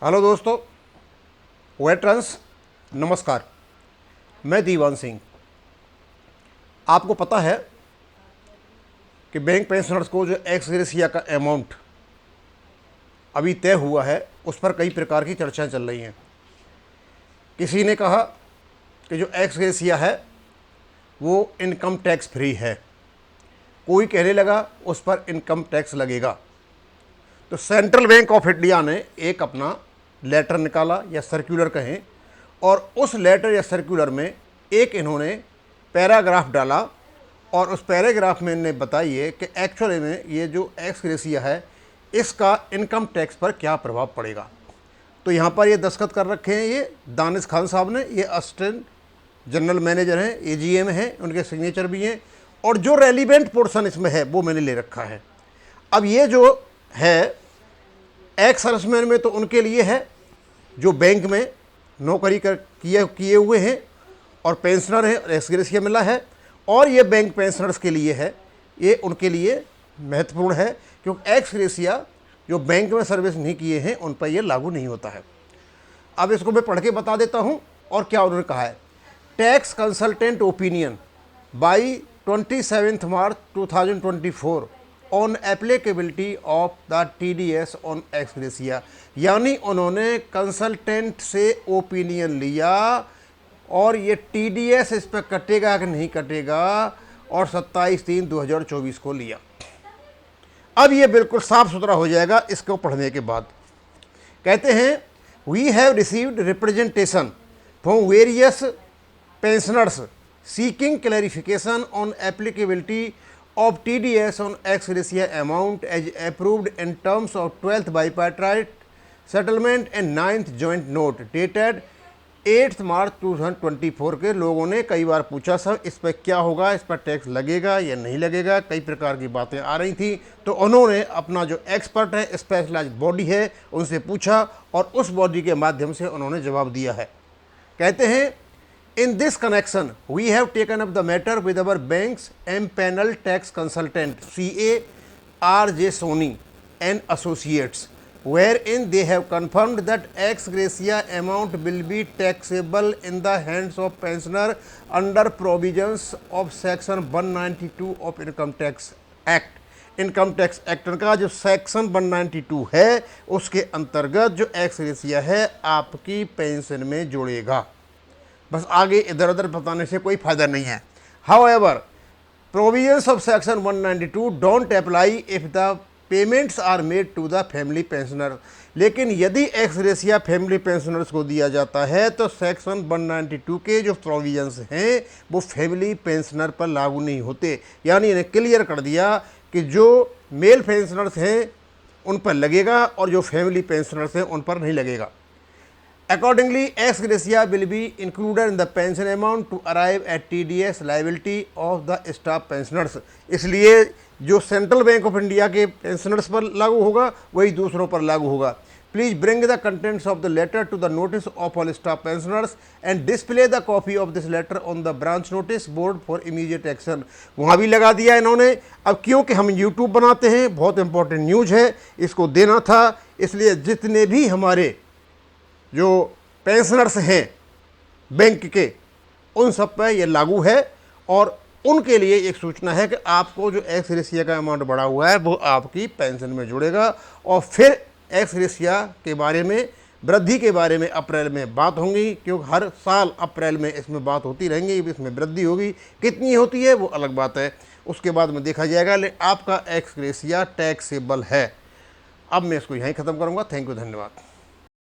Hello दोस्तों, veterans नमस्कार। मैं दीवान सिंह। आपको पता है कि बैंक पेंशनर्स को जो एक्स ग्रेशिया का अमाउंट अभी तय हुआ है उस पर कई प्रकार की चर्चाएं चल रही हैं। किसी ने कहा कि जो एक्स ग्रेशिया है वो इनकम टैक्स फ्री है, कोई कहने लगा उस पर इनकम टैक्स लगेगा। तो सेंट्रल बैंक ऑफ इंडिया ने एक अपना लेटर निकाला या सर्कुलर कहें, और उस लेटर या सर्कुलर में एक इन्होंने पैराग्राफ डाला और उस पैराग्राफ में इन्हें बताइए कि एक्चुअली में ये जो एक्स ग्रेशिया है इसका इनकम टैक्स पर क्या प्रभाव पड़ेगा। तो यहाँ पर ये दस्तखत कर रखे हैं ये दानिश खान साहब ने, ये असिस्टेंट जनरल मैनेजर हैं, एजीएम हैं, उनके सिग्नेचर भी हैं, और जो रेलिवेंट पोर्शन इसमें है वो मैंने ले रखा है। अब ये जो है एक्स सर्विसमैन में तो उनके लिए है जो बैंक में नौकरी किए हुए हैं और पेंशनर हैं, एक्स ग्रेशिया मिला है, और ये बैंक पेंशनर्स के लिए है, ये उनके लिए महत्वपूर्ण है क्योंकि एक्स ग्रेशिया जो बैंक में सर्विस नहीं किए हैं उन पर ये लागू नहीं होता है। अब इसको मैं पढ़ के बता देता हूँ और क्या उन्होंने कहा है। Tax consultant opinion by 27 March 2024 on applicability of the TDS on x gratia, यानी उन्होंने कंसल्टेंट से ओपिनियन लिया और ये TDS इस पर कटेगा कि नहीं कटेगा, और 27/3/2024 को लिया। अब ये बिल्कुल साफ सुथरा हो जाएगा इसको पढ़ने के बाद। कहते हैं we have received representation from various pensioners seeking clarification on applicability of TDS on ex gratia amount as approved in terms of 12th bipartite settlement and 9th joint note dated 8th मार्च 2024 के लोगों ने कई बार पूछा sir इस पर क्या होगा, इस पर टैक्स लगेगा या नहीं लगेगा, कई प्रकार की बातें आ रही थी। तो उन्होंने अपना जो एक्सपर्ट है, स्पेशलाइज्ड बॉडी है, उनसे पूछा और उस बॉडी के माध्यम से उन्होंने जवाब दिया है। कहते हैं In this connection, we have taken up the matter with our bank's M-panel tax consultant CA R.J. Soni and Associates, wherein they have confirmed that ex gratia amount will be taxable in the hands of pensioner under provisions of Section 192 of Income Tax Act. Income tax act का जो section 192 है उसके अंतर्गत जो x gratia है आपकी pension में जुड़ेगा। बस आगे इधर उधर बताने से कोई फायदा नहीं है। However provisions of section 192 don't apply if the payments are made to the family pensioner. लेकिन यदि एक्स ग्रेशिया फैमिली पेंशनर्स को दिया जाता है तो सेक्शन 192 के जो प्रोविजंस हैं वो फैमिली पेंशनर पर लागू नहीं होते। यानी इन्हें क्लियर कर दिया कि जो मेल पेंशनर्स हैं उन पर लगेगा और जो फैमिली पेंशनर्स हैं उन पर नहीं लगेगा। Accordingly, ex gratia will be included in the pension amount to arrive at TDS liability of the staff pensioners। इसलिए जो सेंट्रल बैंक ऑफ इंडिया के पेंशनर्स पर लागू होगा वही दूसरों पर लागू होगा। Please bring the contents of the letter to the notice of all staff pensioners and display the copy of this letter on the branch notice board for immediate action. वहाँ भी लगा दिया इन्होंने। अब क्योंकि हम यूट्यूब बनाते हैं, बहुत इंपॉर्टेंट न्यूज़ है, इसको देना था, इसलिए जितने भी हमारे जो पेंशनर्स हैं बैंक के उन सब पर यह लागू है, और उनके लिए एक सूचना है कि आपको जो एक्स ग्रेशिया का अमाउंट बढ़ा हुआ है वो आपकी पेंशन में जुड़ेगा। और फिर एक्स ग्रेशिया के बारे में, वृद्धि के बारे में अप्रैल में बात होगी, क्योंकि हर साल अप्रैल में इसमें बात होती रहेंगी, इसमें वृद्धि होगी। कितनी होती है वो अलग बात है, उसके बाद में देखा जाएगा। लेकिन आपका एक्स ग्रेशिया टैक्सेबल है। अब मैं इसको यहीं ख़त्म करूँगा। थैंक यू, धन्यवाद।